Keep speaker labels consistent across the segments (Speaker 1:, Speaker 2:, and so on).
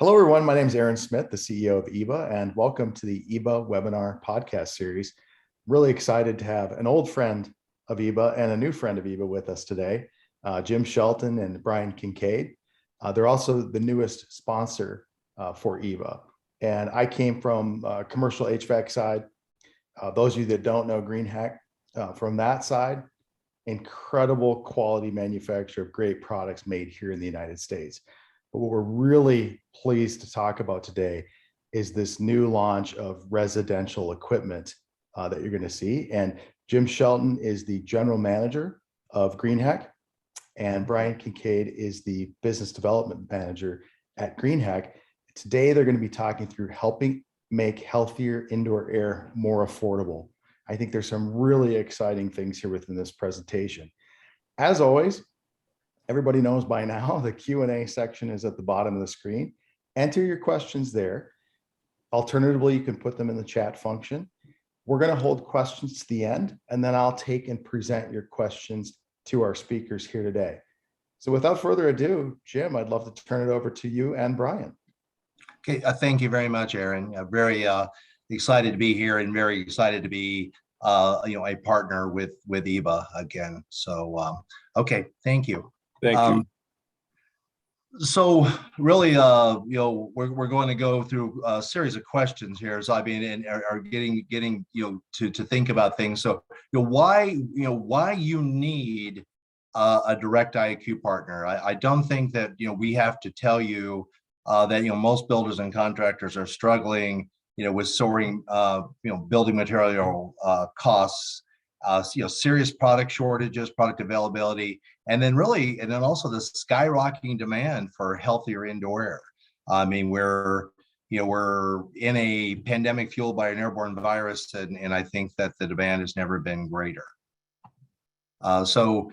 Speaker 1: Hello, everyone. My name is Aaron Smith, the CEO of EEBA, and welcome to the EEBA webinar podcast series. Really excited to have an old friend of EEBA and a new friend of EEBA with us today, Jim Shelton and Brian Kincaid. They're also the newest sponsor for EEBA. And I came from commercial HVAC side. Those of you that don't know Greenheck, from that side, incredible quality manufacturer of great products made here in the United States. But what we're really pleased to talk about today is this new launch of residential equipment that you're going to see. And Jim Shelton is the general manager of Greenheck, and Brian Kincaid is the business development manager at Greenheck. Today, they're going to be talking through helping make healthier indoor air more affordable. I think there's some really exciting things here within this presentation. As always, everybody knows by now, the Q&A section is at the bottom of the screen. Enter your questions there. Alternatively, you can put them in the chat function. We're going to hold questions to the end, and then I'll take and present your questions to our speakers here today. So without further ado, Jim, I'd love to turn it over to you and Brian.
Speaker 2: Okay, thank you very much, Aaron. Very excited to be here and very excited to be a partner with EEBA again. So, okay, thank you.
Speaker 3: Thank you.
Speaker 2: So really, we're going to go through a series of questions here. So I mean, and are getting to think about things. So why you need a direct IAQ partner. I don't think that we have to tell you that most builders and contractors are struggling with soaring building material costs. Serious product shortages, product availability, and then also the skyrocketing demand for healthier indoor air. I mean, we're in a pandemic fueled by an airborne virus, and I think that the demand has never been greater. So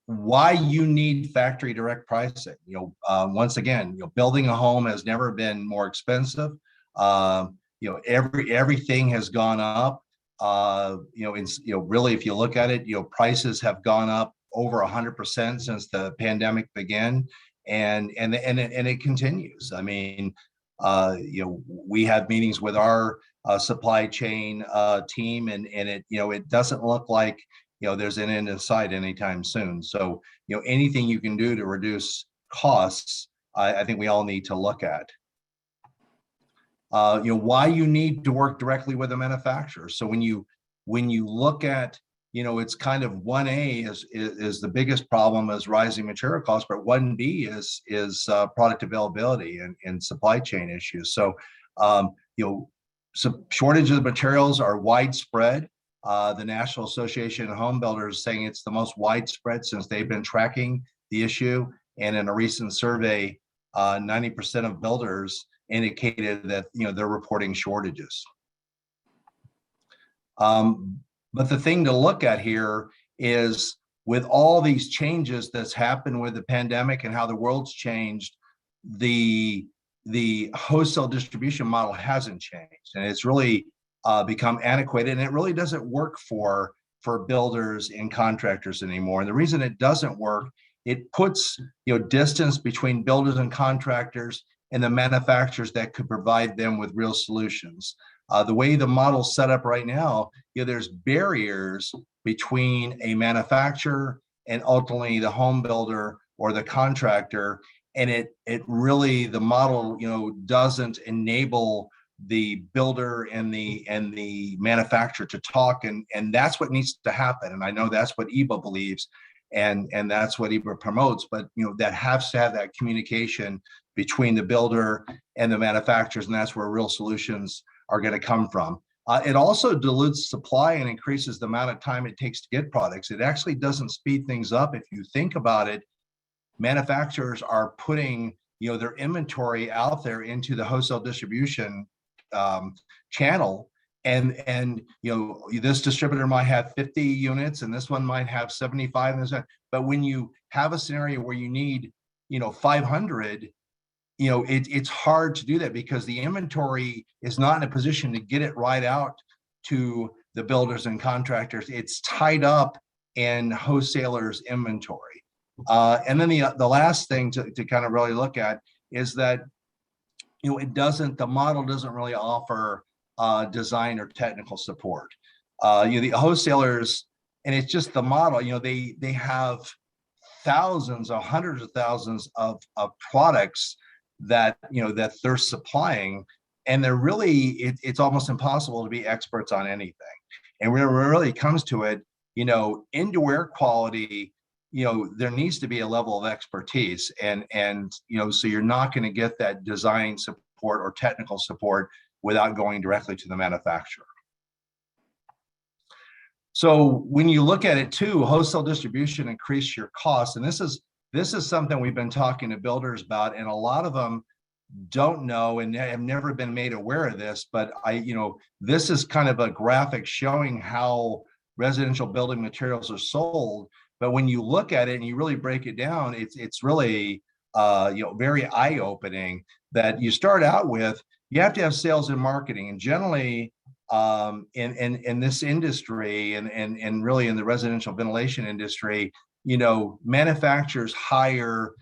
Speaker 2: why you need factory direct pricing? Once again, building a home has never been more expensive. Everything has gone up. Really, if you look at it, prices have gone up over 100% since the pandemic began, and it continues. I mean, we have meetings with our supply chain team, and it doesn't look like there's an end in sight anytime soon. So anything you can do to reduce costs, I think we all need to look at. Why you need to work directly with a manufacturer. So when you look at, it's kind of 1A is the biggest problem is rising material costs, but 1B is product availability and supply chain issues. So, some shortages of materials are widespread. The National Association of Home Builders is saying it's the most widespread since they've been tracking the issue. And in a recent survey, 90% of builders indicated that they're reporting shortages. But the thing to look at here is with all these changes that's happened with the pandemic and how the world's changed, the wholesale distribution model hasn't changed, and it's really become antiquated, and it really doesn't work for builders and contractors anymore. And the reason it doesn't work, it puts distance between builders and contractors and the manufacturers that could provide them with real solutions. The way the model's set up right now, there's barriers between a manufacturer and ultimately the home builder or the contractor, and it really, the model doesn't enable the builder and the manufacturer to talk, and that's what needs to happen. And I know that's what EEBA believes, and that's what EEBA promotes. But that has to have that communication between the builder and the manufacturers, and that's where real solutions are going to come from. It also dilutes supply and increases the amount of time it takes to get products. It actually doesn't speed things up. If you think about it, manufacturers are putting their inventory out there into the wholesale distribution channel, and this distributor might have 50 units and this one might have 75 and this, but when you have a scenario where you need 500, it's hard to do that because the inventory is not in a position to get it right out to the builders and contractors. It's tied up in wholesalers' inventory. And then the last thing to kind of really look at is that the model doesn't really offer design or technical support. The wholesalers, and it's just the model, they have thousands or hundreds of thousands of products that that they're supplying, and they're really it's almost impossible to be experts on anything. And when it really comes to it, indoor air quality, there needs to be a level of expertise, and so you're not going to get that design support or technical support without going directly to the manufacturer. So when you look at it too, wholesale distribution increase your costs, and this is something we've been talking to builders about, and a lot of them don't know and have never been made aware of this. But this is kind of a graphic showing how residential building materials are sold. But when you look at it and you really break it down, it's really very eye-opening that you start out with. You have to have sales and marketing, and generally in this industry and really in the residential ventilation industry, manufacturers hire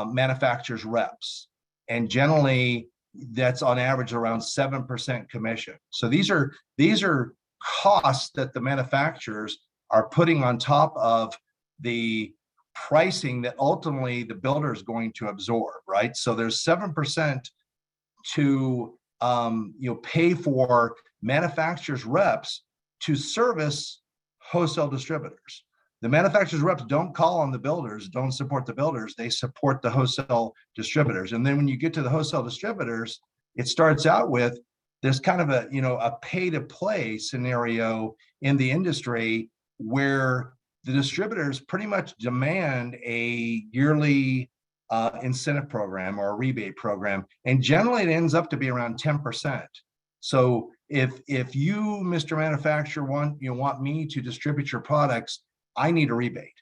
Speaker 2: manufacturers reps, and generally that's on average around 7% commission. So these are costs that the manufacturers are putting on top of the pricing that ultimately the builder is going to absorb, right? So there's 7% to pay for manufacturers reps to service wholesale distributors. The manufacturers reps don't call on the builders, don't support the builders, they support the wholesale distributors. And then when you get to the wholesale distributors, it starts out with there's kind of a pay to play scenario in the industry where the distributors pretty much demand a yearly incentive program or a rebate program, and generally it ends up to be around 10%. So if you, Mr. Manufacturer, want me to distribute your products, I need a rebate,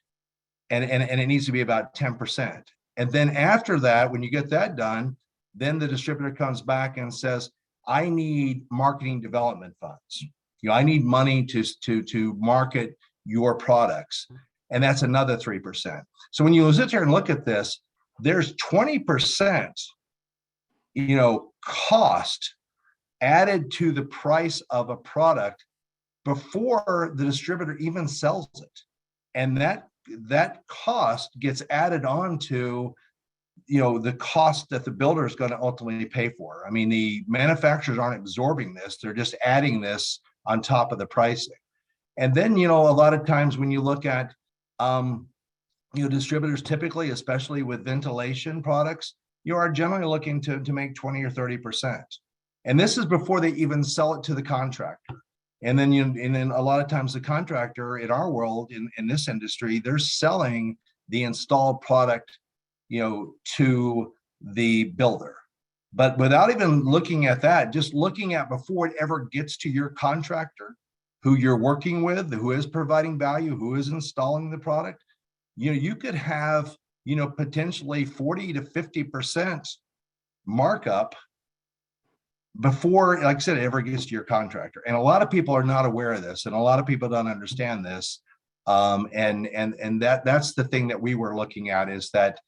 Speaker 2: and it needs to be about 10%. And then after that, when you get that done, then the distributor comes back and says, I need marketing development funds. I need money to market your products, and that's another 3%. So when you sit there and look at this, there's 20% cost added to the price of a product before the distributor even sells it, and that cost gets added on to the cost that the builder is going to ultimately pay for. I mean, the manufacturers aren't absorbing this, they're just adding this on top of the pricing. And then a lot of times when you look at distributors, typically, especially with ventilation products, you are generally looking to make 20 or 30%. And this is before they even sell it to the contractor. And then a lot of times the contractor in our world, in this industry, they're selling the installed product, to the builder. But without even looking at that, just looking at before it ever gets to your contractor, who you're working with, who is providing value, who is installing the product, you could have, potentially 40 to 50% markup before, like I said, it ever gets to your contractor. And a lot of people are not aware of this, and a lot of people don't understand this. And that's the thing that we were looking at, is that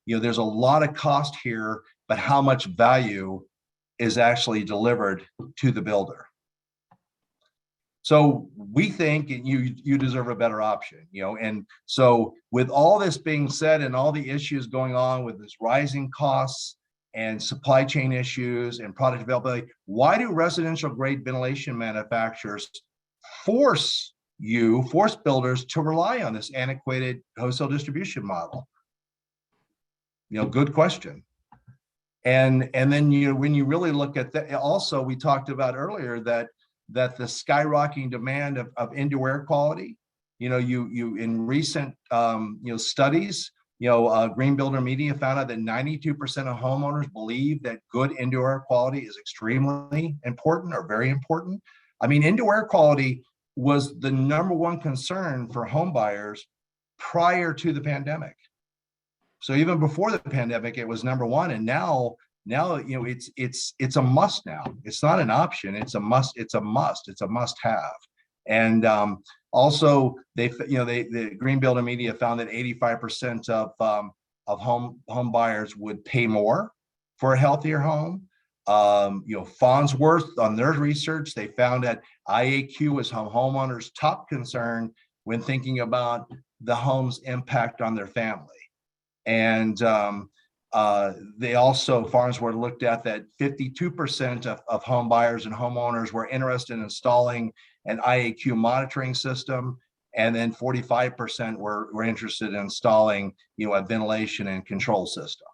Speaker 2: there's a lot of cost here, but how much value is actually delivered to the builder. So we think you deserve a better option, and so with all this being said and all the issues going on with this rising costs and supply chain issues and product availability, why do residential grade ventilation manufacturers force builders to rely on this antiquated wholesale distribution model? Good question. And then when you really look at that, also we talked about earlier that the skyrocketing demand of indoor air quality, you in recent studies, Green Builder Media found out that 92% of homeowners believe that good indoor air quality is extremely important or very important. I mean, indoor air quality was the number one concern for home buyers prior to the pandemic. So even before the pandemic, it was number one, and now it's a must now. It's not an option. It's a must. It's a must have. And also, the Green Builder Media found that 85% of home buyers would pay more for a healthier home. Farnsworth, on their research, they found that IAQ was homeowners' top concern when thinking about the home's impact on their family. And they also, Farnsworth looked at that 52% of home buyers and homeowners were interested in installing an IAQ monitoring system, and then 45% were interested in installing, a ventilation and control system.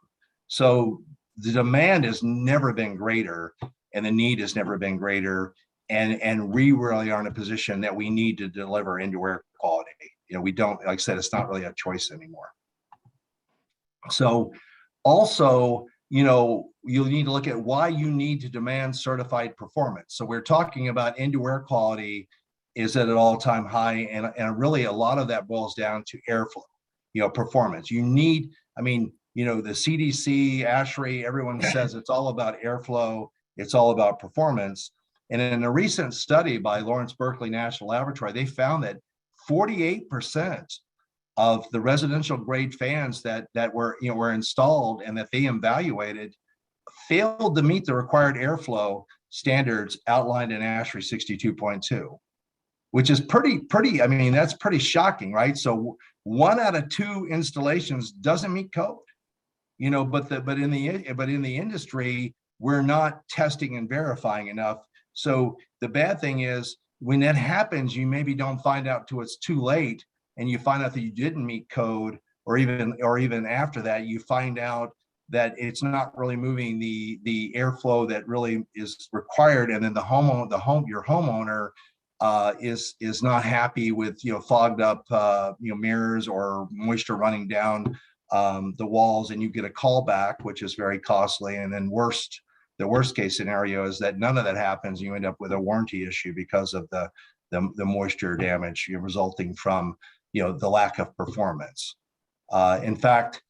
Speaker 2: So the demand has never been greater, and the need has never been greater, and we really are in a position that we need to deliver indoor air quality. We don't, like I said, it's not really a choice anymore. So also, you'll need to look at why you need to demand certified performance. So we're talking about indoor air quality is at an all-time high, and really a lot of that boils down to airflow, performance. You need, the CDC, ASHRAE, everyone says it's all about airflow, it's all about performance. And in a recent study by Lawrence Berkeley National Laboratory, they found that 48% of the residential grade fans that were installed and that they evaluated failed to meet the required airflow standards outlined in ASHRAE 62.2, which is pretty. That's pretty shocking, right? So 1 out of 2 installations doesn't meet code, but in the industry, we're not testing and verifying enough. So the bad thing is, when that happens, you maybe don't find out till it's too late, and you find out that you didn't meet code, or even after that, you find out that it's not really moving the airflow that really is required, and then your homeowner is not happy with fogged up mirrors or moisture running down the walls, and you get a call back, which is very costly. And then the worst case scenario is that none of that happens. You end up with a warranty issue because of the moisture damage resulting from the lack of performance. In fact,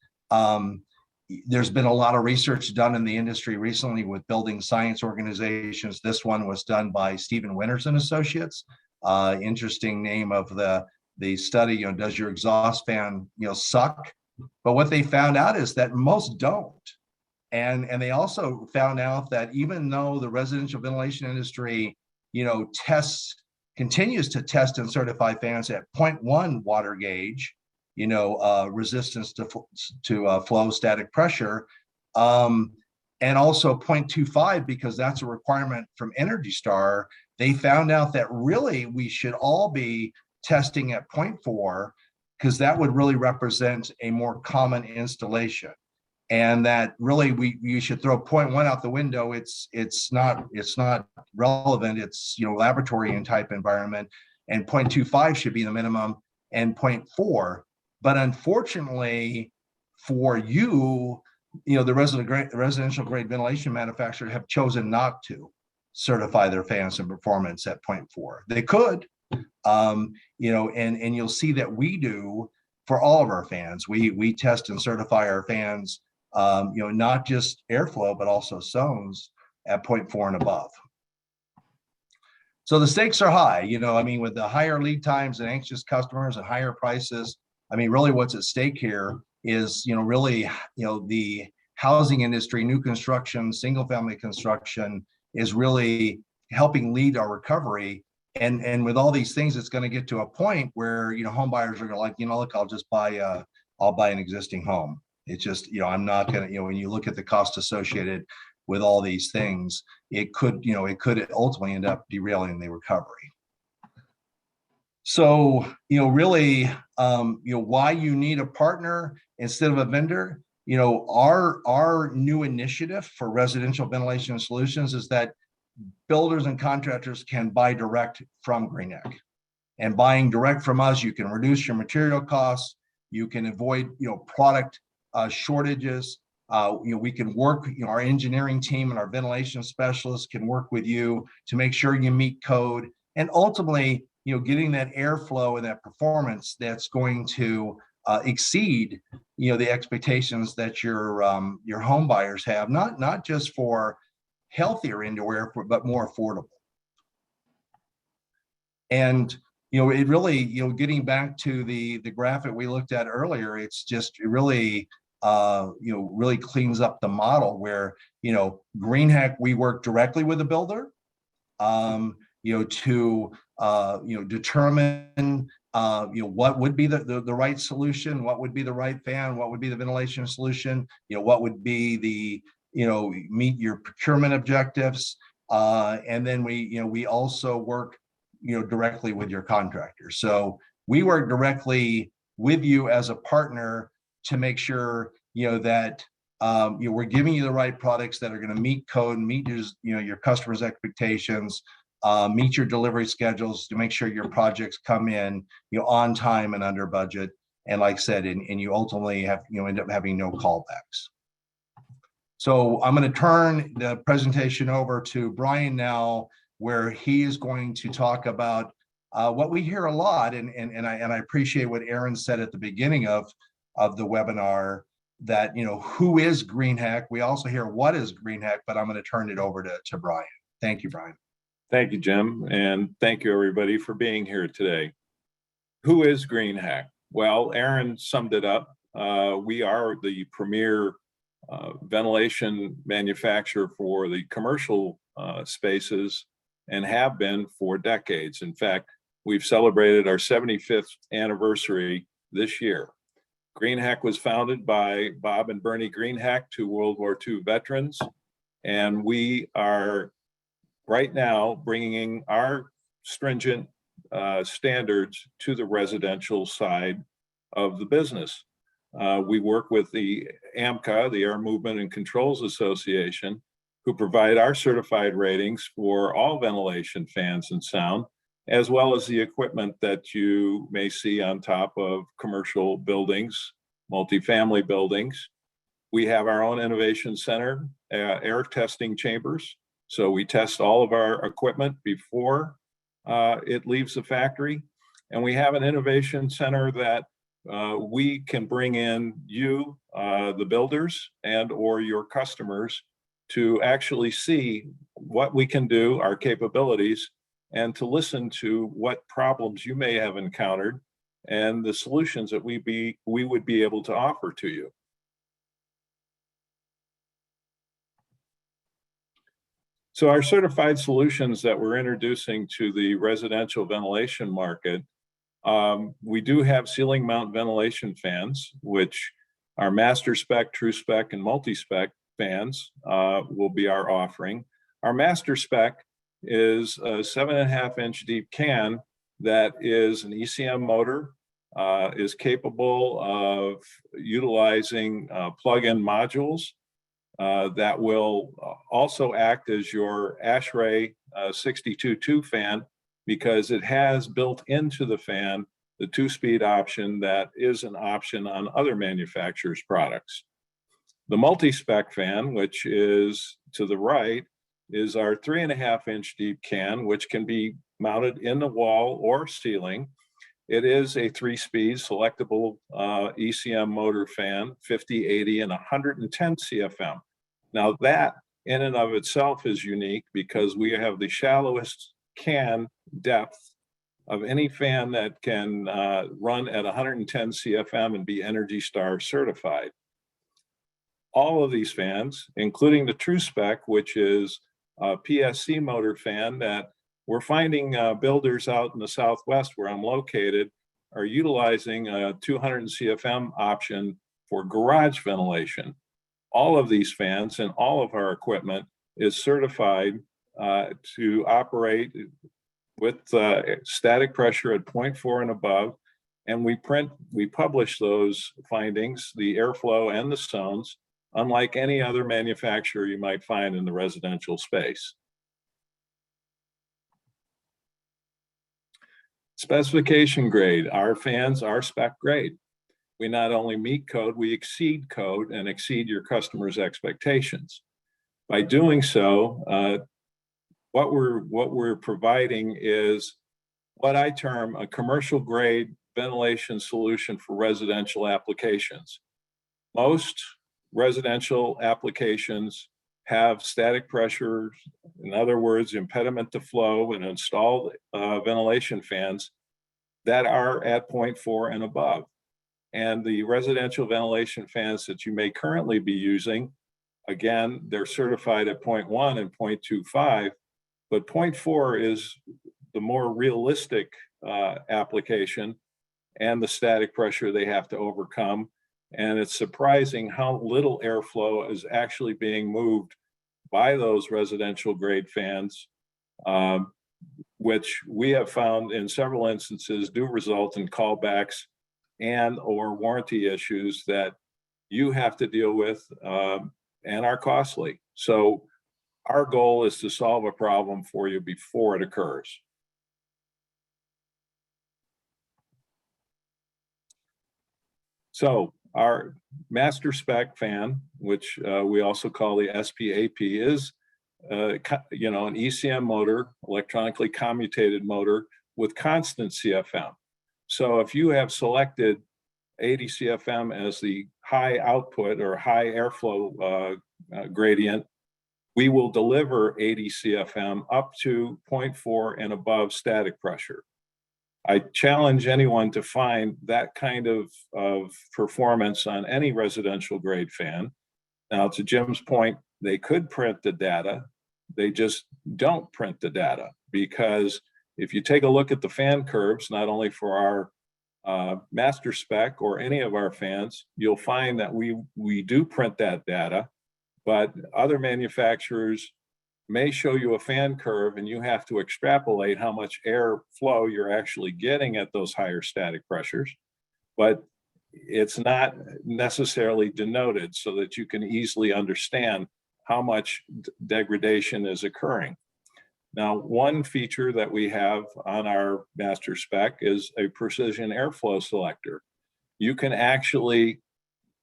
Speaker 2: there's been a lot of research done in the industry recently with building science organizations. This one was done by Stephen Winters and Associates. Interesting name of the study. Does your exhaust fan suck? But what they found out is that most don't. And they also found out that even though the residential ventilation industry, continues to test and certify fans at 0.1 water gauge, resistance to flow, static pressure, and also 0.25, because that's a requirement from Energy Star. They found out that really we should all be testing at 0.4, because that would really represent a more common installation. And that really you should throw 0.1 out the window. It's not relevant. It's laboratory and type environment, and 0.25 should be the minimum, and 0.4. But unfortunately for the residential grade ventilation manufacturers have chosen not to certify their fans and performance at 0.4. They could, and you'll see that we do for all of our fans. We test and certify our fans, not just airflow, but also zones at 0.4 and above. So the stakes are high, with the higher lead times and anxious customers and higher prices. Really what's at stake here is, the housing industry, new construction, single family construction is really helping lead our recovery. And with all these things, it's going to get to a point where, home buyers are like, look, I'll buy an existing home. It's just, I'm not going to, when you look at the cost associated with all these things, it could ultimately end up derailing the recovery. So, really, why you need a partner instead of a vendor, our new initiative for residential ventilation solutions is that builders and contractors can buy direct from Greenheck. And buying direct from us, you can reduce your material costs, you can avoid, product shortages. We can work, our engineering team and our ventilation specialists can work with you to make sure you meet code, and ultimately, getting that airflow and that performance that's going to exceed, the expectations that your home buyers have, not just for healthier indoor air, but more affordable. And it really, getting back to the graphic we looked at earlier, it's just really really cleans up the model where, Greenheck, we work directly with the builder, to determine what would be the right solution, what would be the right fan, what would be the ventilation solution, what would be the meet your procurement objectives, and then we also work directly with your contractor. So we work directly with you as a partner to make sure that we're giving you the right products that are going to meet code, meet your customers' expectations, meet your delivery schedules, to make sure your projects come in on time and under budget. And like I said, and you ultimately have end up having no callbacks. So I'm going to turn the presentation over to Brian now, where he is going to talk about what we hear a lot, and I appreciate what Aaron said at the beginning of the webinar, that who is Greenheck. We also hear what is Greenheck, but I'm going to turn it over to Brian. Thank you, Brian.
Speaker 3: Thank you, Jim, and thank you everybody for being here today. Who is Greenheck? Well, Aaron summed it up. We are the premier ventilation manufacturer for the commercial spaces, and have been for decades. In fact, we've celebrated our 75th anniversary this year. Greenheck was founded by Bob and Bernie Greenheck, two World War II veterans, and we are right now bringing our stringent standards to the residential side of the business. We work with the AMCA, the Air Movement and Controls Association, who provide our certified ratings for all ventilation fans and sound, as well as the equipment that you may see on top of commercial buildings, multifamily buildings. We have our own innovation center, air testing chambers. So we test all of our equipment before it leaves the factory. And we have an innovation center that we can bring in you, the builders, and or your customers, to actually see what we can do, our capabilities, and to listen to what problems you may have encountered and the solutions that we would be able to offer to you. So our certified solutions that we're introducing to the residential ventilation market, we do have ceiling mount ventilation fans, which are master spec, true spec, and multi-spec fans will be our offering. Our master spec is a 7.5-inch deep can that is an ECM motor, is capable of utilizing plug-in modules that will also act as your ASHRAE 62.2 fan, because it has built into the fan the 2-speed option that is an option on other manufacturers' products. The multi-spec fan, which is to the right, is our 3.5-inch deep can, which can be mounted in the wall or ceiling. It is a 3-speed selectable ECM motor fan, 50, 80, and 110 CFM. Now that in and of itself is unique because we have the shallowest can depth of any fan that can run at 110 CFM and be Energy Star certified. All of these fans, including the True Spec, which is a PSC motor fan that we're finding builders out in the Southwest where I'm located are utilizing a 200 CFM option for garage ventilation. All of these fans and all of our equipment is certified to operate with static pressure at 0.4 and above. And we publish those findings, the airflow and the zones, unlike any other manufacturer you might find in the residential space. Specification grade, our fans are spec grade. We not only meet code, we exceed code and exceed your customers' expectations. By doing so, what we're providing is what I term a commercial grade ventilation solution for residential applications. Most residential applications have static pressure, in other words, impediment to flow, and installed ventilation fans that are at 0.4 and above. And the residential ventilation fans that you may currently be using, again, they're certified at 0.1 and 0.25, but 0.4 is the more realistic application and the static pressure they have to overcome. And it's surprising how little airflow is actually being moved by those residential grade fans, which we have found in several instances do result in callbacks and or warranty issues that you have to deal with and are costly. So our goal is to solve a problem for you before it occurs. So our master spec fan, which we also call the SPAP, is an ECM motor, electronically commutated motor with constant CFM. So if you have selected 80 CFM as the high output or high airflow gradient, we will deliver 80 CFM up to 0.4 and above static pressure. I challenge anyone to find that kind of performance on any residential grade fan. Now, to Jim's point, they could print the data. They just don't print the data, because if you take a look at the fan curves, not only for our master spec or any of our fans, you'll find that we do print that data, but other manufacturers may show you a fan curve and you have to extrapolate how much air flow you're actually getting at those higher static pressures, but it's not necessarily denoted so that you can easily understand how much degradation is occurring. Now, one feature that we have on our master spec is a precision airflow selector. You can actually,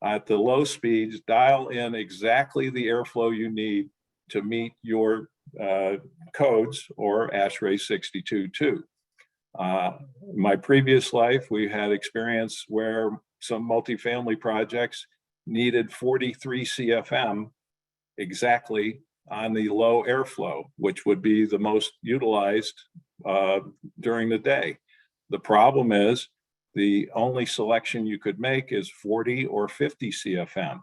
Speaker 3: at the low speeds, dial in exactly the airflow you need to meet your codes or ASHRAE 62.2. My previous life, we had experience where some multifamily projects needed 43 CFM exactly on the low airflow, which would be the most utilized during the day. The problem is the only selection you could make is 40 or 50 CFM.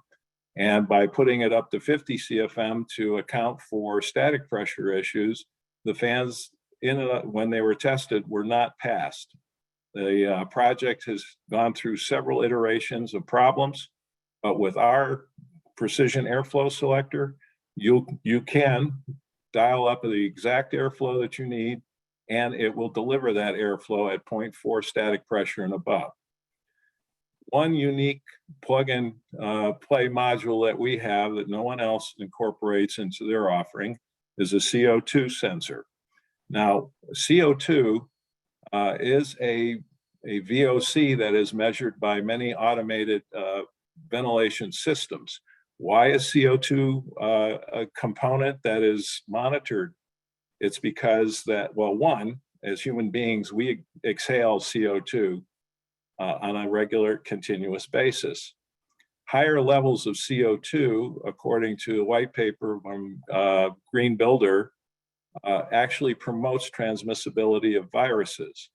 Speaker 3: And by putting it up to 50 CFM to account for static pressure issues, the fans, when they were tested, were not passed. The project has gone through several iterations of problems, but with our precision airflow selector, you can dial up the exact airflow that you need, and it will deliver that airflow at 0.4 static pressure and above. One unique plug-and play module that we have that no one else incorporates into their offering is a CO2 sensor. Now, CO2 is a VOC that is measured by many automated ventilation systems. Why is CO2 a component that is monitored? It's because that, well, one, as human beings, we exhale CO2 on a regular continuous basis. Higher levels of CO2, according to a white paper from Green Builder, actually promotes transmissibility of viruses.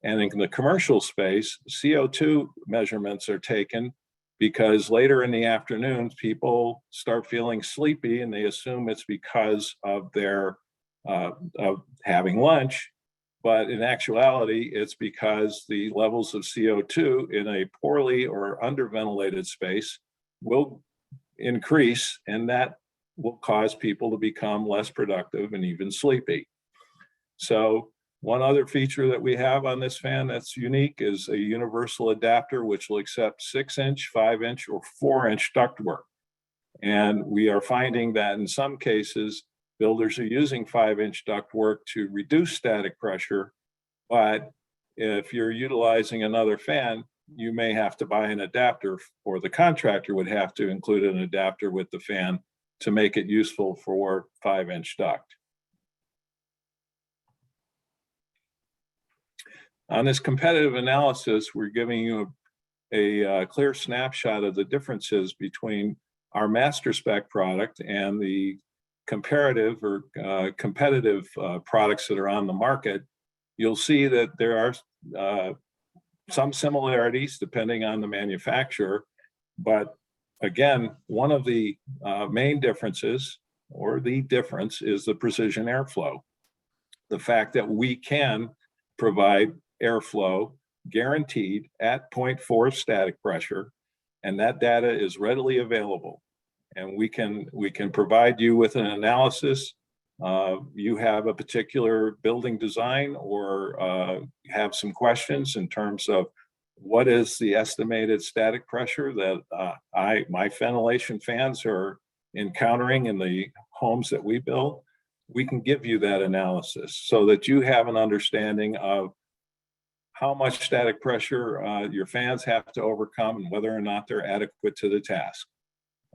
Speaker 3: And in the commercial space, CO2 measurements are taken because later in the afternoons, people start feeling sleepy and they assume it's because of their of having lunch. But in actuality, it's because the levels of CO2 in a poorly or underventilated space will increase, and that will cause people to become less productive and even sleepy. So one other feature that we have on this fan that's unique is a universal adapter, which will accept 6-inch, 5-inch, or 4-inch ductwork. And we are finding that in some cases, builders are using 5-inch ductwork to reduce static pressure, but if you're utilizing another fan, you may have to buy an adapter, or the contractor would have to include an adapter with the fan to make it useful for 5-inch duct. On this competitive analysis, we're giving you a clear snapshot of the differences between our master spec product and the comparative or competitive products that are on the market. You'll see that there are some similarities depending on the manufacturer, but again, one of the main differences, or the difference, is the precision airflow. The fact that we can provide airflow guaranteed at 0.4 static pressure, and that data is readily available. And we can provide you with an analysis. You have a particular building design, or have some questions in terms of what is the estimated static pressure that my ventilation fans are encountering in the homes that we build. We can give you that analysis so that you have an understanding of how much static pressure your fans have to overcome and whether or not they're adequate to the task.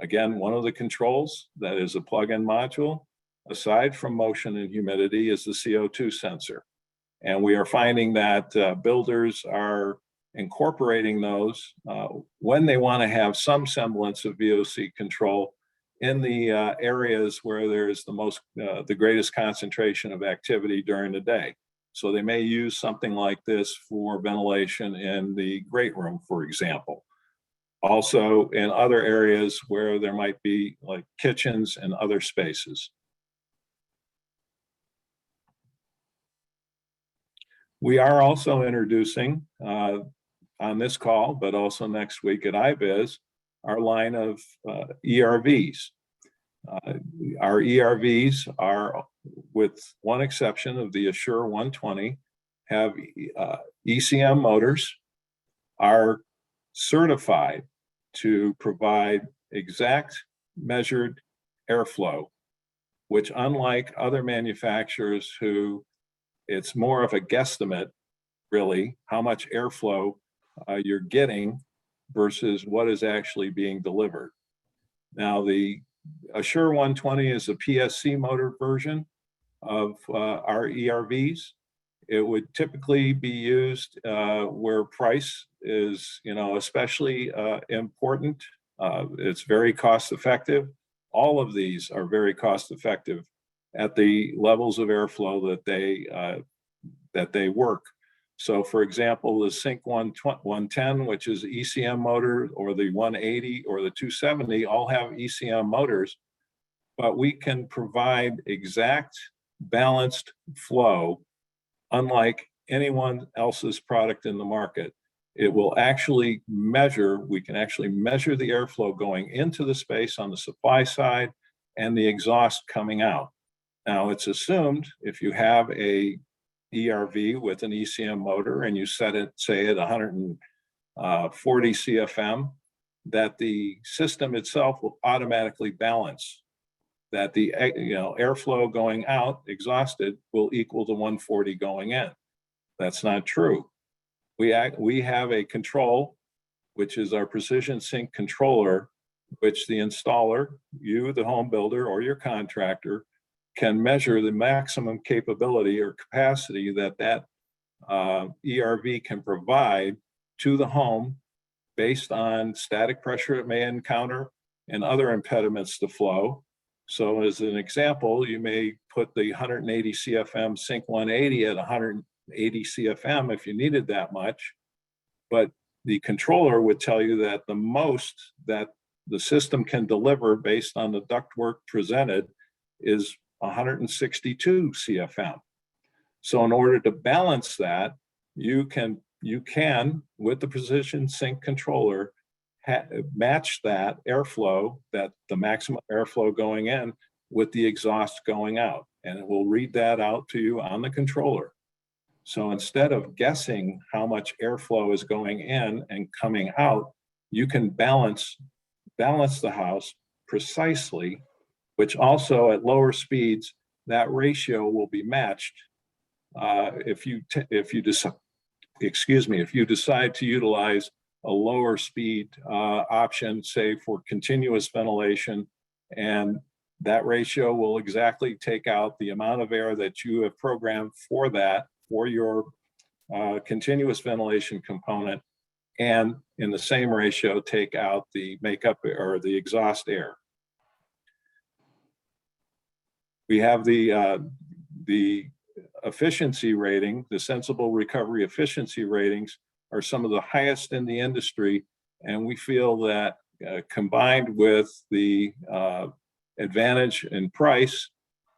Speaker 3: Again, one of the controls that is a plug-in module, aside from motion and humidity, is the CO2 sensor. And we are finding that builders are incorporating those when they want to have some semblance of VOC control in the areas where there's the greatest concentration of activity during the day. So they may use something like this for ventilation in the great room, for example. Also in other areas where there might be like kitchens and other spaces. We are also introducing on this call, but also next week at IBIS, our line of ERVs. Our ERVs are, with one exception of the Assure 120, have ECM motors, are certified to provide exact measured airflow, which, unlike other manufacturers who it's more of a guesstimate, really, how much airflow you're getting versus what is actually being delivered. Now, the Assure 120 is a PSC motor version of our ERVs. It would typically be used where price is, especially important. It's very cost effective. All of these are very cost effective at the levels of airflow that they work. So, for example, the Sync 110, which is ECM motor, or the 180 or the 270, all have ECM motors, but we can provide exact balanced flow, unlike anyone else's product in the market. It will actually measure, we can actually measure the airflow going into the space on the supply side and the exhaust coming out. Now, it's assumed if you have a ERV with an ECM motor and you set it, say, at 140 CFM, that the system itself will automatically balance, that the airflow going out, exhausted, will equal to 140 going in. That's not true. We have a control, which is our precision sync controller, which the installer, you, the home builder, or your contractor, can measure the maximum capability or capacity that ERV can provide to the home based on static pressure it may encounter and other impediments to flow. So as an example, you may put the 180 CFM Sync 180 at 180 CFM if you needed that much, but the controller would tell you that the most that the system can deliver based on the ductwork presented is 162 CFM. So in order to balance that, you can, with the precision sync controller, match that airflow, that the maximum airflow going in, with the exhaust going out, and it will read that out to you on the controller. So instead of guessing how much airflow is going in and coming out, you can balance the house precisely, which also at lower speeds, that ratio will be matched. If you decide to utilize a lower speed option, say for continuous ventilation, and that ratio will exactly take out the amount of air that you have programmed for that, for your continuous ventilation component, and in the same ratio, take out the makeup or the exhaust air. We have the efficiency rating, the sensible recovery efficiency ratings are some of the highest in the industry. And we feel that combined with the advantage in price,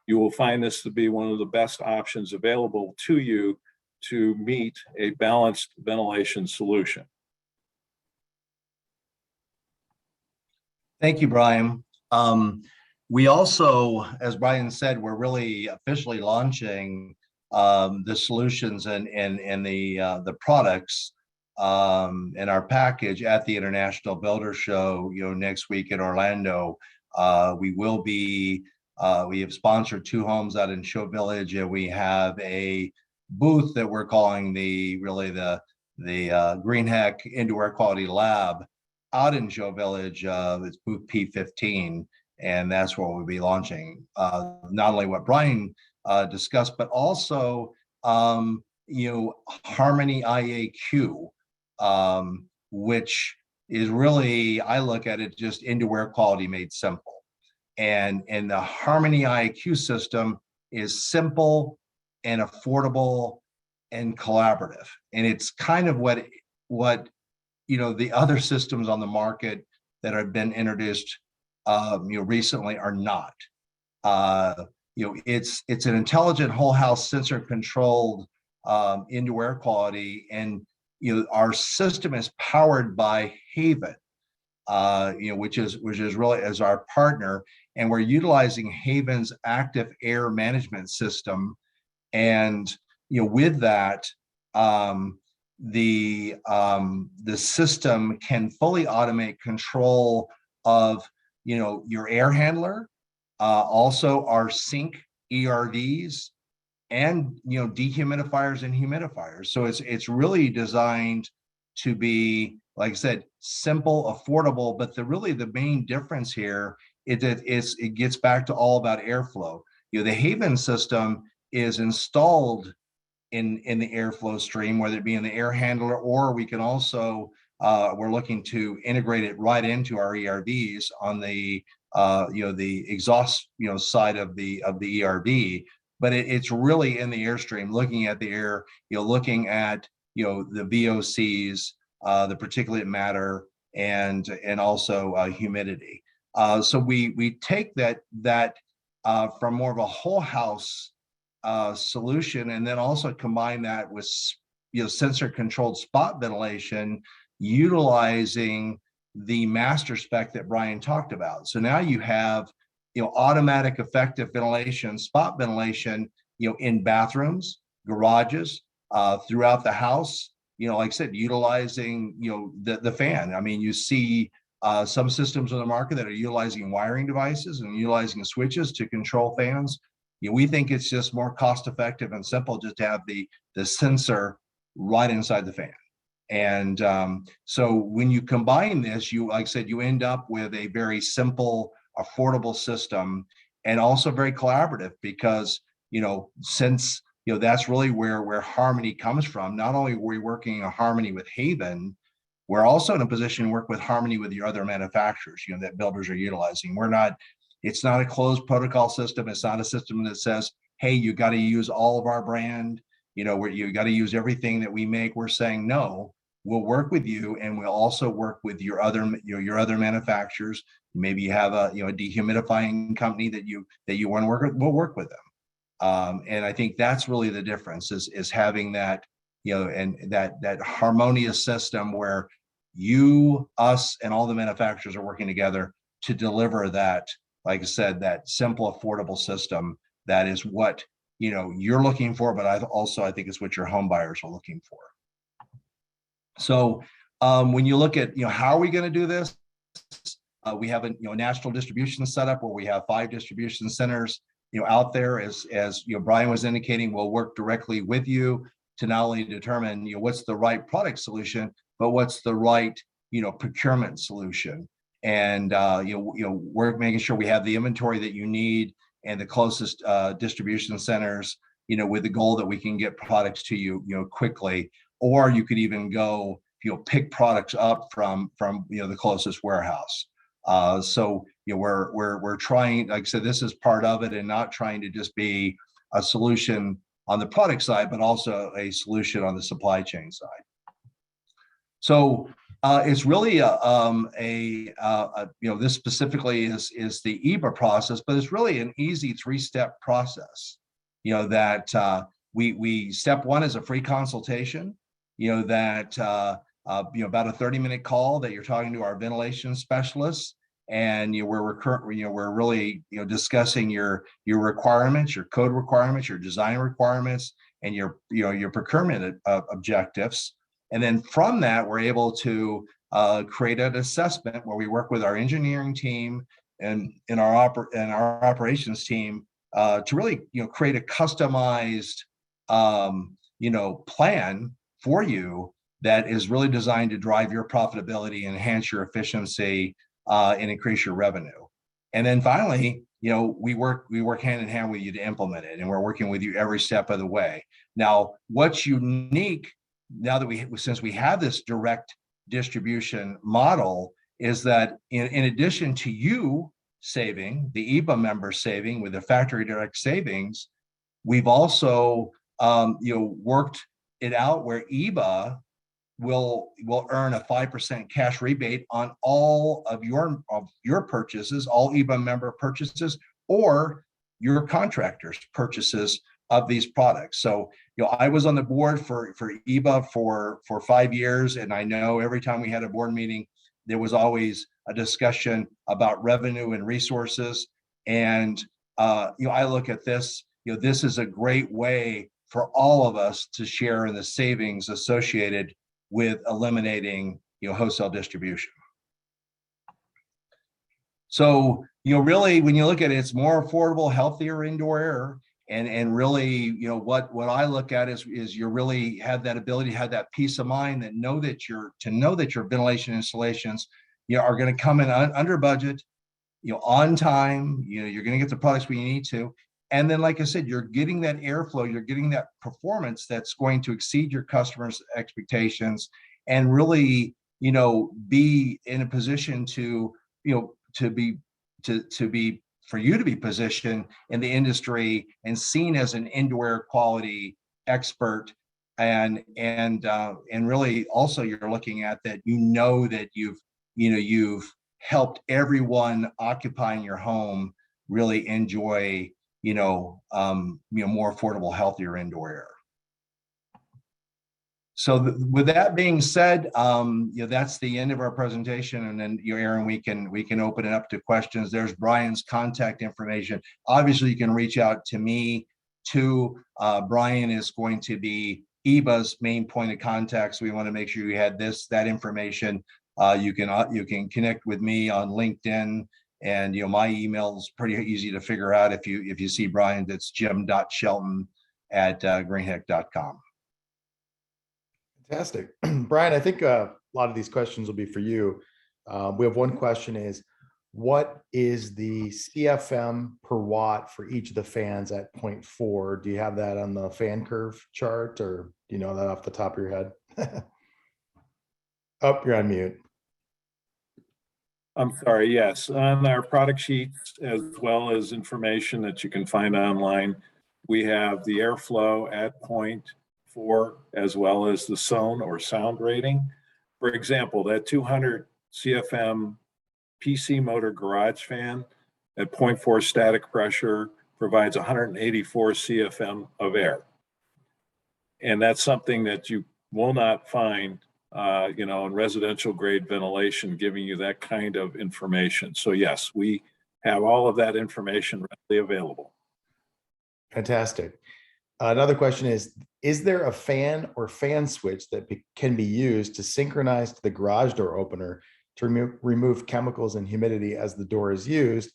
Speaker 3: you will find this to be one of the best options available to you to meet a balanced ventilation solution.
Speaker 2: Thank you, Brian. We also, as Brian said, we're really officially launching the solutions and the products in our package at the International Builder Show, next week in Orlando. We have sponsored 2 homes out in Show Village, and we have a booth that we're calling the Greenheck Indoor Air Quality Lab out in Show Village. It's booth P15, and that's where we'll be launching not only what Brian discussed, but also Harmony IAQ, which is really, I look at it just indoor air quality made simple. And the Harmony IAQ system is simple and affordable and collaborative. And it's kind of what the other systems on the market that have been introduced recently are not. It's an intelligent whole house sensor controlled indoor air quality, and our system is powered by Haven, which is really as our partner, and we're utilizing Haven's active air management system. And with that, the system can fully automate control of your air handler, also our sink ERDs, and dehumidifiers and humidifiers. So it's really designed to be, like I said, simple, affordable. But the main difference here is that it gets back to all about airflow. The Haven system is installed in the airflow stream, whether it be in the air handler, or we can also we're looking to integrate it right into our ERDs on the exhaust side of the ERD. But it's really in the airstream, looking at the air, looking at the VOCs, the particulate matter, and also humidity. So we take that from more of a whole house solution, and then also combine that with sensor controlled spot ventilation, utilizing the master spec that Brian talked about. So now you have automatic effective ventilation, spot ventilation, in bathrooms, garages, throughout the house. Like I said, utilizing the fan. I mean, you see some systems on the market that are utilizing wiring devices and utilizing switches to control fans. We think it's just more cost effective and simple just to have the sensor right inside the fan. And so when you combine this, like I said, you end up with a very simple, affordable system, and also very collaborative, because since that's really where Harmony comes from. Not only are we working in Harmony with Haven, we're also in a position to work with Harmony with your other manufacturers that builders are utilizing. It's not a closed protocol system. It's not a system that says, hey, you got to use all of our brand, where you got to use everything that we make. We're saying, no, we'll work with you, and we'll also work with your other manufacturers. Maybe you have a dehumidifying company that you want to work with. We'll work with them. And I think that's really the difference, is having that, and that harmonious system where you, us, and all the manufacturers are working together to deliver that, like I said, that simple, affordable system that is what you're looking for, but I think it's what your home buyers are looking for. So when you look at how are we going to do this, we have a national distribution setup where we have 5 distribution centers out there. As Brian was indicating, we'll work directly with you to not only determine what's the right product solution, but what's the right procurement solution. And we're making sure we have the inventory that you need and the closest distribution centers, with the goal that we can get products to you quickly. Or you could even go pick products up from the closest warehouse. So we're trying, like I said, this is part of it, and not trying to just be a solution on the product side, but also a solution on the supply chain side. So it's really this specifically is the EEBA process, but it's really an easy 3-step process. That we step one is a free consultation. That about a 30-minute call that you're talking to our ventilation specialists, and we're really discussing your requirements, your code requirements, your design requirements, and your procurement objectives. And then from that, we're able to create an assessment where we work with our engineering team and our operations team to really create a customized plan for you that is really designed to drive your profitability, enhance your efficiency, and increase your revenue. And then finally, we work hand in hand with you to implement it, and we're working with you every step of the way. Now, what's unique now that since we have this direct distribution model is that in addition to you saving, the EEBA members saving with the factory direct savings, we've also worked it out where EEBA will earn a 5% cash rebate on all of your purchases, all EEBA member purchases, or your contractors' purchases of these products. So, I was on the board for EEBA for 5 years, and I know every time we had a board meeting, there was always a discussion about revenue and resources. And I look at this, this is a great way for all of us to share in the savings associated with eliminating wholesale distribution. So really, when you look at it, it's more affordable, healthier indoor air. And really, what I look at is you really have that ability to have that peace of mind that know that your ventilation installations are going to come in under budget, on time. You're going to get the products when you need to. And then, like I said, you're getting that airflow, you're getting that performance that's going to exceed your customers' expectations, and really, be in a position to be for you to be positioned in the industry and seen as an indoor air quality expert. And really also you're looking at that, that you've helped everyone occupying your home really enjoy more affordable, healthier indoor air. So with that being said, that's the end of our presentation. And then, Aaron, we can open it up to questions. There's Brian's contact information. Obviously, you can reach out to me too. Brian is going to be EEBA's main point of contact. So we want to make sure you had that information. You can connect with me on LinkedIn, and my email is pretty easy to figure out. If you see Brian, that's jim.shelton@greenheck.com.
Speaker 1: Fantastic. Brian, I think a lot of these questions will be for you. We have one question is, what is the CFM per watt for each of the fans at 0.4? Do you have that on the fan curve chart, or do you know that off the top of your head? Oh, you're on mute.
Speaker 3: I'm sorry, yes. On our product sheets, as well as information that you can find online, we have the airflow at 0.4, as well as the SON or sound rating. For example, that 200 CFM PC motor garage fan at 0.4 static pressure provides 184 CFM of air. And that's something that you will not find in residential grade ventilation, giving you that kind of information. So yes, we have all of that information readily available.
Speaker 1: Fantastic. Another question is there a fan or fan switch that can be used to synchronize to the garage door opener to remove chemicals and humidity as the door is used?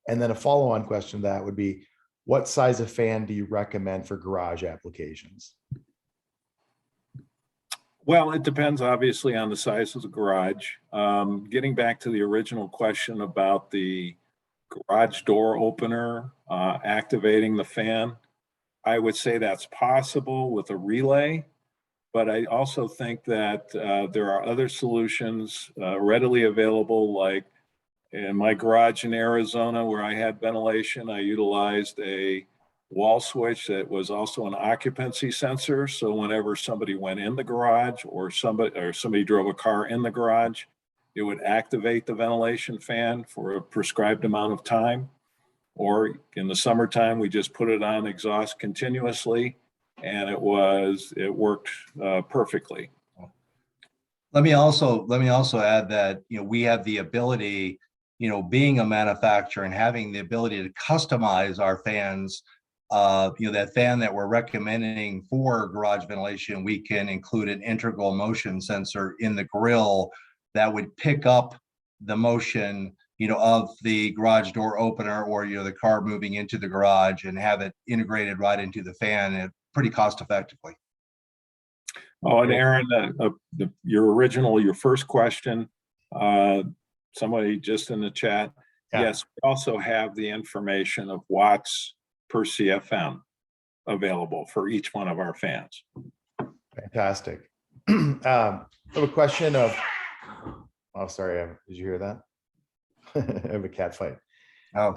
Speaker 1: And then a follow-on question to that would be, what size of fan do you recommend for garage applications?
Speaker 3: Well, it depends obviously on the size of the garage. Getting back to the original question about the garage door opener activating the fan, I would say that's possible with a relay, but I also think that there are other solutions readily available. Like in my garage in Arizona, where I had ventilation, I utilized a wall switch that was also an occupancy sensor. So whenever somebody went in the garage or somebody drove a car in the garage, it would activate the ventilation fan for a prescribed amount of time. Or in the summertime, we just put it on exhaust continuously, and it worked perfectly.
Speaker 2: Let me also add that, we have the ability, being a manufacturer and having the ability to customize our fans. That fan that we're recommending for garage ventilation, we can include an integral motion sensor in the grill that would pick up the motion, of the garage door opener, or, the car moving into the garage, and have it integrated right into the fan, and pretty cost effectively.
Speaker 3: Oh, and Aaron, your first question, somebody just in the chat.
Speaker 1: Yeah.
Speaker 3: Yes, we also have the information of watts per CFM available for each one of our fans.
Speaker 1: Fantastic. I have a question of, oh, sorry, did you hear that? I have a cat fight.
Speaker 2: Oh,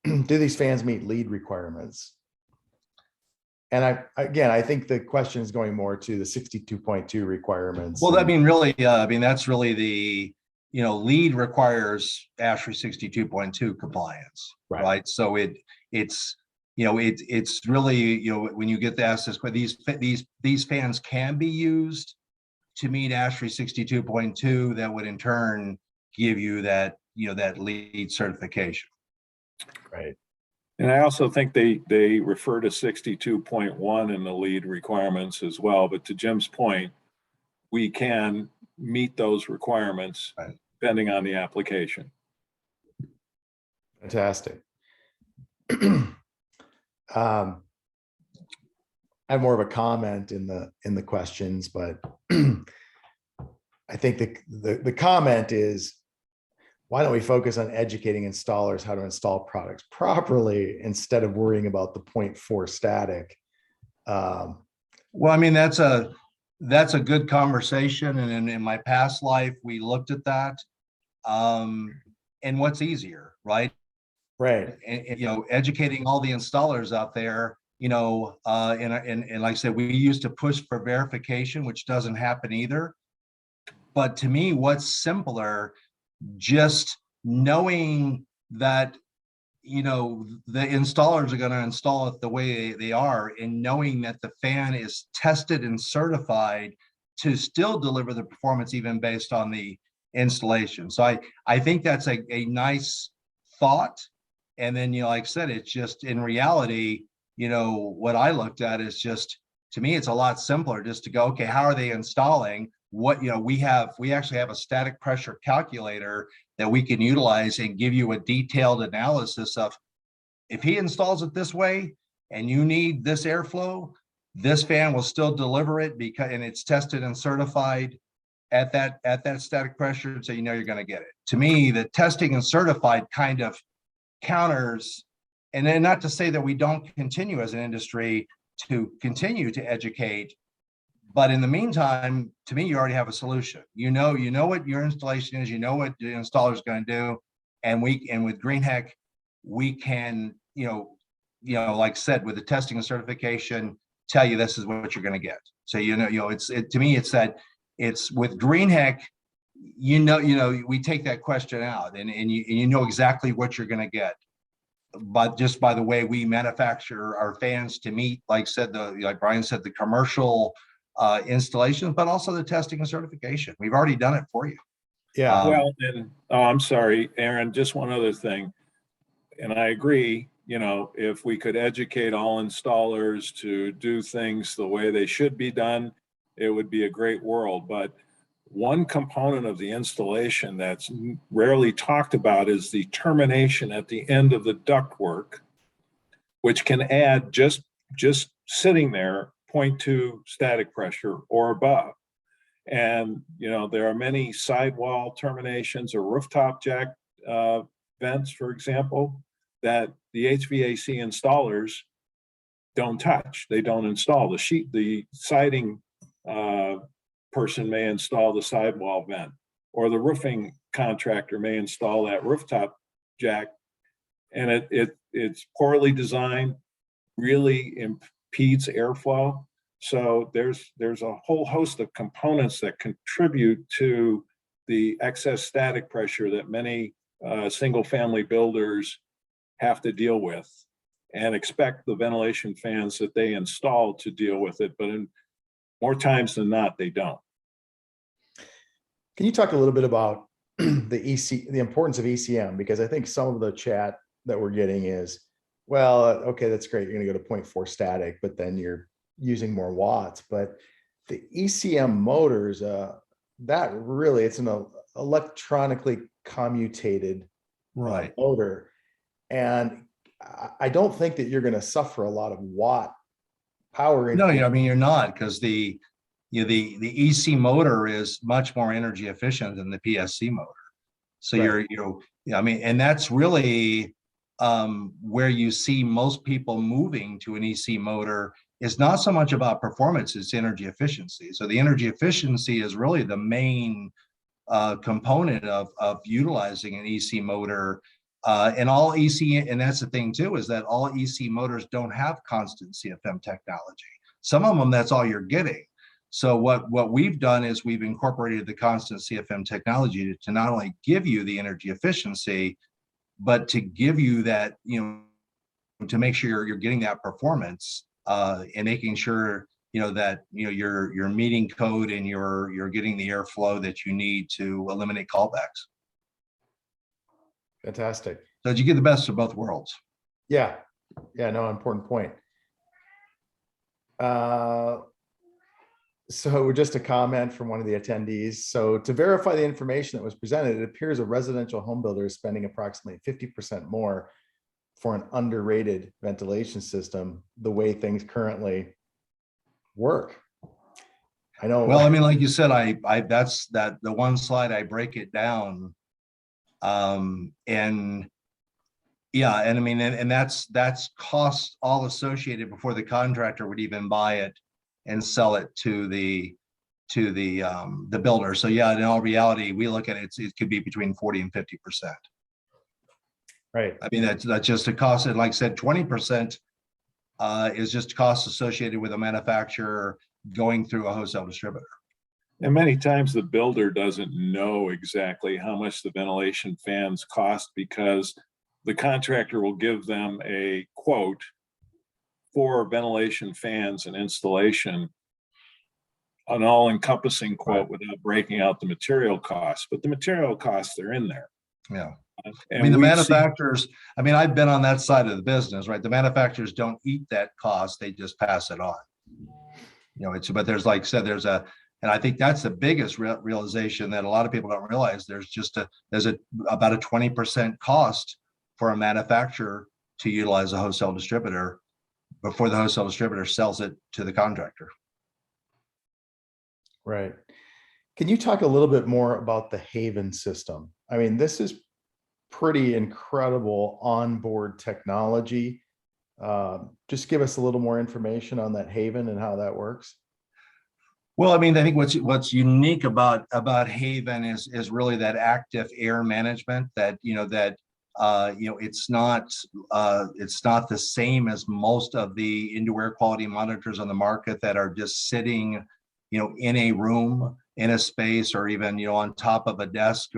Speaker 1: Do these fans meet lead requirements? And I think the question is going more to the 62.2 requirements.
Speaker 2: well, really, that's really the, lead requires ASHRAE 62.2 compliance, right? So it's really, when you get to ask this, but these fans can be used to meet ASHRAE 62.2, that would in turn give you that, that lead certification.
Speaker 1: Right.
Speaker 3: And I also think they refer to 62.1 in the lead requirements as well. But to Jim's point, we can meet those requirements depending on the application.
Speaker 1: Fantastic. I have more of a comment in the questions, but I think the comment is, why don't we focus on educating installers how to install products properly instead of worrying about the 0.4 static?
Speaker 2: Well, that's a good conversation. And in my past life, we looked at that. And what's easier, right?
Speaker 1: Right.
Speaker 2: And, educating all the installers out there, and like I said, we used to push for verification, which doesn't happen either. But to me, what's simpler, just knowing that, the installers are going to install it the way they are, and knowing that the fan is tested and certified to still deliver the performance, even based on the installation. So I think that's a nice thought. And then, like I said, it's just, in reality, what I looked at is just, to me, it's a lot simpler just to go, okay, how are they installing? What, we actually have a static pressure calculator that we can utilize and give you a detailed analysis of, if he installs it this way and you need this airflow, this fan will still deliver it, and it's tested and certified at that static pressure, so you're going to get it. To me, the testing and certified kind of counters, and then, not to say that we don't continue as an industry to continue to educate, but in the meantime, to me, you already have a solution. You know what your installation is, what the installer is going to do, and with Greenheck, we can, like I said, with the testing and certification, tell you this is what you're going to get. So to me, it's that, it's with Greenheck, we take that question out, and you know exactly what you're going to get, but just by the way we manufacture our fans to meet, like Brian said, the commercial installations, but also the testing and certification. We've already done it for you.
Speaker 1: Yeah.
Speaker 3: Well, and I'm sorry, Aaron, just one other thing. And I agree, if we could educate all installers to do things the way they should be done, it would be a great world. But one component of the installation that's rarely talked about is the termination at the end of the ductwork, which can add just sitting there 0.2 static pressure or above. And there are many sidewall terminations or rooftop jack vents, for example, that the HVAC installers don't touch. They don't install the siding person may install the sidewall vent, or the roofing contractor may install that rooftop jack, and it's poorly designed, really impedes airflow. So there's a whole host of components that contribute to the excess static pressure that many single family builders have to deal with, and expect the ventilation fans that they install to deal with it. But more times than not, they don't.
Speaker 1: Can you talk a little bit about the importance of ECM? Because I think some of the chat that we're getting is, well, okay, that's great. You're going to go to 0.4 static, but then you're using more watts. But the ECM motors, that really, it's an electronically commutated motor. And I don't think that you're going to suffer a lot of watt power.
Speaker 2: No, I mean, you're not, because the EC motor is much more energy efficient than the PSC motor. So
Speaker 1: right.
Speaker 2: I mean, and that's really where you see most people moving to an EC motor is not so much about performance, it's energy efficiency. So the energy efficiency is really the main component of utilizing an EC motor. And all EC, and that's the thing too, is that all EC motors don't have constant CFM technology. Some of them, that's all you're getting. So what we've done is we've incorporated the constant CFM technology to not only give you the energy efficiency, but to give you that, to make sure you're getting that performance and making sure, that, you're meeting code and you're getting the airflow that you need to eliminate callbacks.
Speaker 1: Fantastic.
Speaker 2: So you get the best of both worlds.
Speaker 1: Yeah. No, important point. So just a comment from one of the attendees. So to verify the information that was presented, it appears a residential home builder is spending approximately 50% more for an underrated ventilation system, the way things currently work. I know.
Speaker 2: Well, I mean, like you said, that's the one slide I break it down. And yeah, and I mean, and that's costs all associated before the contractor would even buy it and sell it to the builder. So yeah, in all reality, we look at it could be between 40 and 50%.
Speaker 1: Right.
Speaker 2: I mean, that's just a cost. And like I said, 20% is just costs associated with a manufacturer going through a wholesale distributor.
Speaker 3: And many times the builder doesn't know exactly how much the ventilation fans cost, because the contractor will give them a quote for ventilation fans and installation, an all-encompassing quote without breaking out the material costs. But the material costs are in there.
Speaker 2: Yeah.
Speaker 3: And
Speaker 2: I mean, the manufacturers, I mean, I've been on that side of the business, right? The manufacturers don't eat that cost, they just pass it on. But there's, like I said, and I think that's the biggest realization that a lot of people don't realize. There's about a 20% cost for a manufacturer to utilize a wholesale distributor before the wholesale distributor sells it to the contractor.
Speaker 1: Right. Can you talk a little bit more about the Haven system? I mean, this is pretty incredible onboard technology. Just give us a little more information on that Haven and how that works.
Speaker 2: Well, I mean, I think what's unique about Haven is really that active air management that it's not the same as most of the indoor air quality monitors on the market that are just sitting, in a room, in a space, or even, on top of a desk.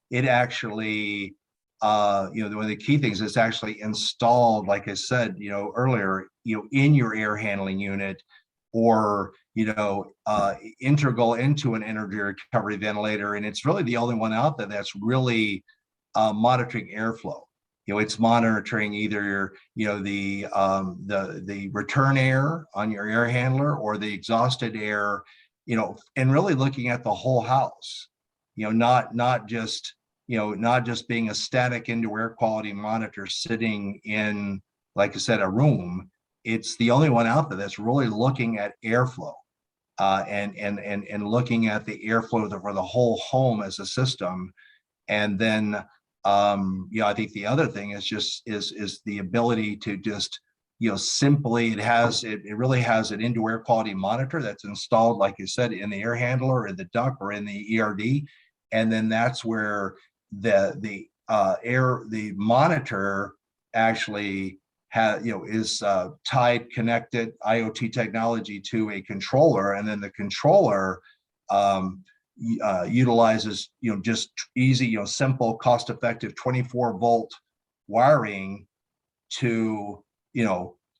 Speaker 2: It actually, one of the key things is actually installed, like I said, earlier, in your air handling unit, or integral into an energy recovery ventilator. And it's really the only one out there that's really monitoring airflow. It's monitoring either the return air on your air handler or the exhausted air, and really looking at the whole house, not just being a static indoor air quality monitor sitting in, like I said, a room. It's the only one out there that's really looking at airflow and looking at the airflow for the whole home as a system. And then, I think the other thing is just is the ability to just, simply, it really has an indoor air quality monitor that's installed, like you said, in the air handler, in the duct, or in the ERD. And then that's where the monitor actually is tied, connected IoT technology to a controller, and then the controller utilizes just easy, simple, cost-effective 24-volt wiring to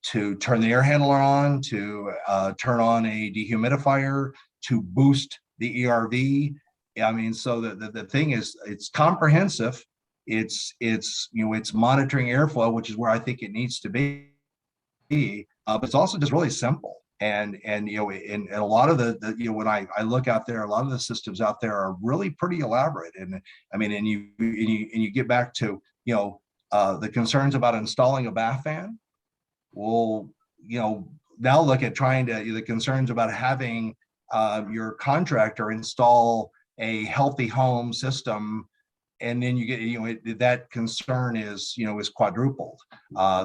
Speaker 2: to turn the air handler on, to turn on a dehumidifier, to boost the ERV. I mean, so the thing is, it's comprehensive. It's monitoring airflow, which is where I think it needs to be. But it's also just really simple. And a lot of the when I look out there, a lot of the systems out there are really pretty elaborate. And I mean, and you get back to the concerns about installing a bath fan. Well, now look at the concerns about having your contractor install a healthy home system, and then you get that concern is quadrupled.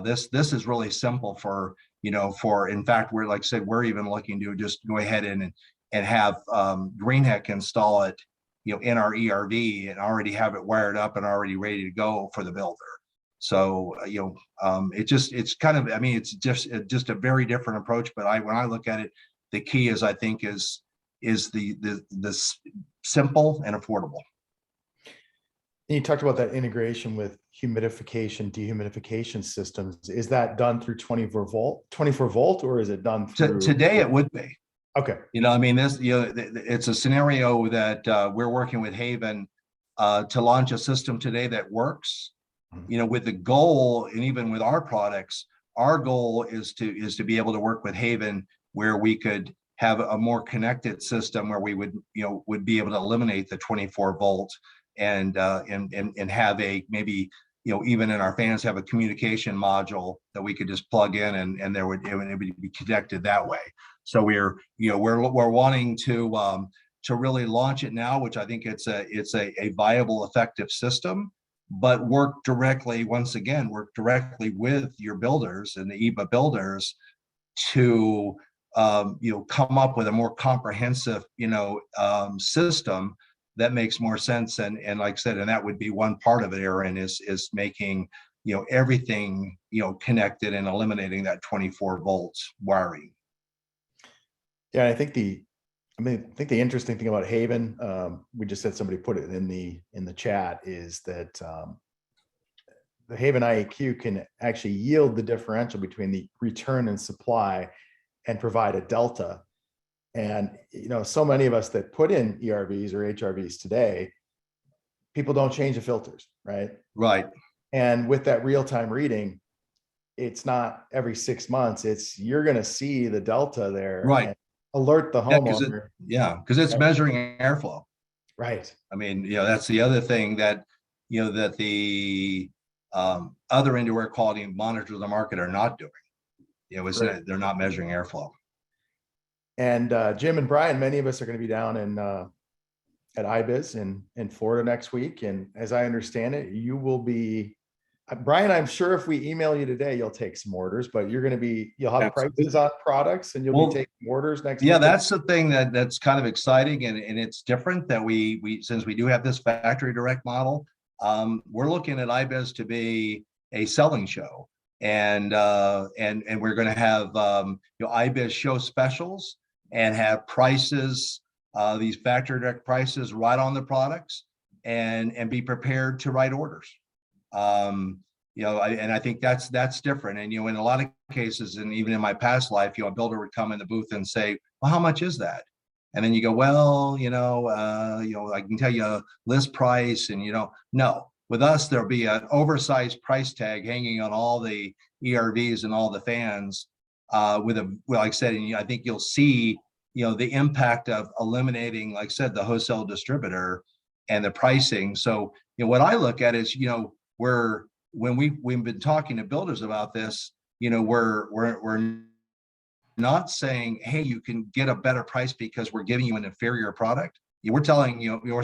Speaker 2: This is really simple for in fact, we're, like I said, we're even looking to just go ahead and have Greenheck install it in our ERV and already have it wired up and already ready to go for the builder. So it's kind of, I mean, it's just a very different approach. But when I look at it, the key is, I think, is the simple and affordable.
Speaker 1: And you talked about that integration with humidification, dehumidification systems. Is that done through 24 volt, or is it done through?
Speaker 2: Today it would be.
Speaker 1: Okay.
Speaker 2: I mean, this, it's a scenario that we're working with Haven to launch a system today that works. With the goal, and even with our products, our goal is to be able to work with Haven, where we could have a more connected system where we would be able to eliminate the 24 volt and have a, maybe even in our fans, have a communication module that we could just plug in, and it would be connected that way. So we're wanting to really launch it now, which I think it's a viable, effective system. But work directly with your builders and the EEBA builders to come up with a more comprehensive system that makes more sense. And like I said, and that would be one part of it, Aaron, is making everything connected and eliminating that 24 volts wiring.
Speaker 1: Yeah, I think the interesting thing about Haven, we just had somebody put it in the chat, is that the Haven IAQ can actually yield the differential between the return and supply and provide a delta. And so many of us that put in ERVs or HRVs today, people don't change the filters, right?
Speaker 2: Right.
Speaker 1: And with that real-time reading, it's not every 6 months. You're going to see the delta there.
Speaker 2: Right.
Speaker 1: Alert the homeowner.
Speaker 2: Because it's measuring airflow.
Speaker 1: Right.
Speaker 2: I mean, that's the other thing that that the other indoor air quality monitors of the market are not doing. They're not measuring airflow.
Speaker 1: And Jim and Brian, many of us are going to be down at IBIS in Florida next week. And as I understand it, you will be, Brian, I'm sure if we email you today, you'll take some orders, but you'll have prices on products, and you'll be taking orders next week.
Speaker 2: Yeah, that's the thing that's kind of exciting, and it's different that we since we do have this factory direct model, we're looking at IBIS to be a selling show, and we're going to have IBIS show specials and have prices, these factory direct prices right on the products, and be prepared to write orders. And I think that's different. And in a lot of cases, and even in my past life, a builder would come in the booth and say, "Well, how much is that?" And then you go, "Well, I can tell you a list price." And no, with us there'll be an oversized price tag hanging on all the ERVs and all the fans, like I said, and I think you'll see the impact of eliminating, like I said, the wholesale distributor and the pricing. So what I look at is when we've been talking to builders about this, we're not saying, "Hey, you can get a better price because we're giving you an inferior product." We're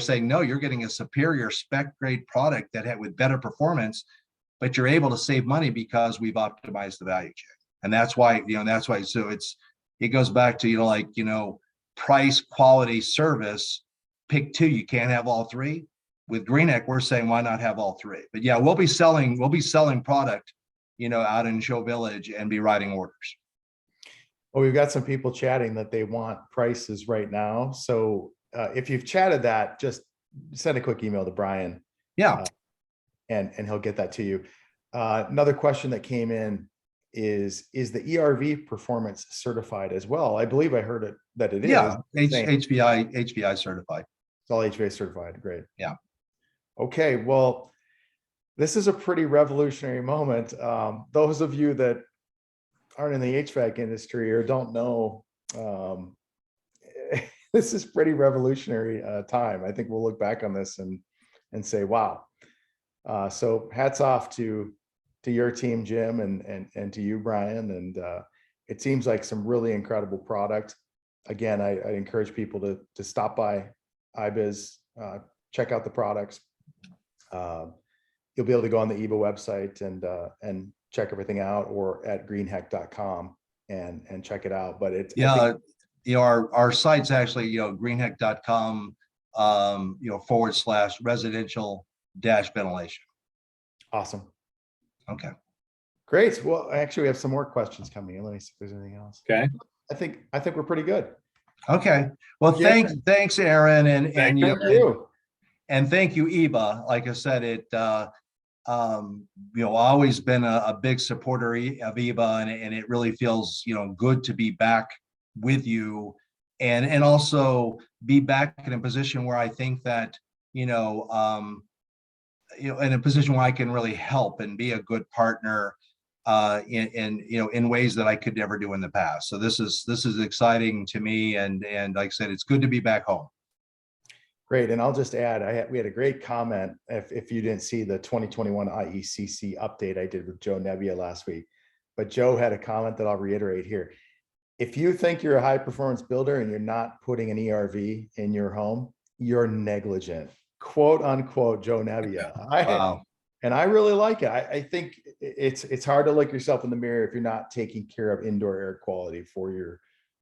Speaker 2: saying, "No, you're getting a superior spec grade product with better performance, but you're able to save money because we've optimized the value chain." And that's why, so it goes back to, price, quality, service, pick two. You can't have all three. With Greenheck, we're saying, why not have all three? But yeah, we'll be selling product out in Show Village and be writing orders.
Speaker 1: Well, we've got some people chatting that they want prices right now. So if you've chatted that, just send a quick email to Brian.
Speaker 2: Yeah.
Speaker 1: And he'll get that to you. Another question that came in is the ERV performance certified as well? I believe I heard it that it is.
Speaker 2: Yeah, HVI certified.
Speaker 1: It's all HVA certified. Great.
Speaker 2: Yeah.
Speaker 1: Okay. Well, this is a pretty revolutionary moment. Those of you that aren't in the HVAC industry or don't know, this is pretty revolutionary time. I think we'll look back on this and say, wow. So hats off to your team, Jim, and to you, Brian. And it seems like some really incredible product. Again, I encourage people to stop by iBiz, check out the products. You'll be able to go on the EEBA website and check everything out, or at greenheck.com and check it out. But it's
Speaker 2: our site's actually greenheck.com /residential-ventilation.
Speaker 1: Awesome.
Speaker 2: Okay.
Speaker 1: Great. Well, actually, we have some more questions coming in. Let me see if there's anything else.
Speaker 3: Okay.
Speaker 1: I think we're pretty good.
Speaker 2: Okay. Well, thanks, Aaron, and
Speaker 1: thank you.
Speaker 2: And thank you, EEBA. Like I said, always been a big supporter of EEBA, and it really feels good to be back with you, and also be back in a position where I think that in a position where I can really help and be a good partner in ways that I could never do in the past. So this is exciting to me, and like I said, it's good to be back home.
Speaker 1: Great. And I'll just add, we had a great comment. If you didn't see the 2021 IECC update I did with Joe Nebbia last week, but Joe had a comment that I'll reiterate here. If you think you're a high performance builder and you're not putting an ERV in your home, you're negligent, quote unquote, Joe Nebbia.
Speaker 2: Wow.
Speaker 1: And I really like it. I think it's hard to look yourself in the mirror if you're not taking care of indoor air quality for your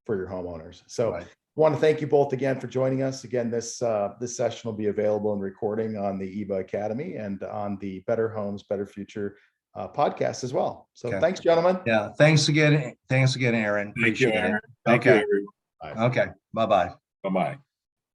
Speaker 1: homeowners. So
Speaker 2: Right.
Speaker 1: I want to thank you both again for joining us. Again, this session will be available in recording on the EEBA Academy and on the Better Homes, Better Future podcast as well. So Thanks, gentlemen.
Speaker 2: Yeah. Thanks again, Aaron.
Speaker 3: Thank you,
Speaker 2: Appreciate
Speaker 3: Aaron.
Speaker 2: it.
Speaker 3: Thank
Speaker 2: Okay.
Speaker 3: you, everyone.
Speaker 2: Okay. Bye-bye.
Speaker 3: Bye-bye.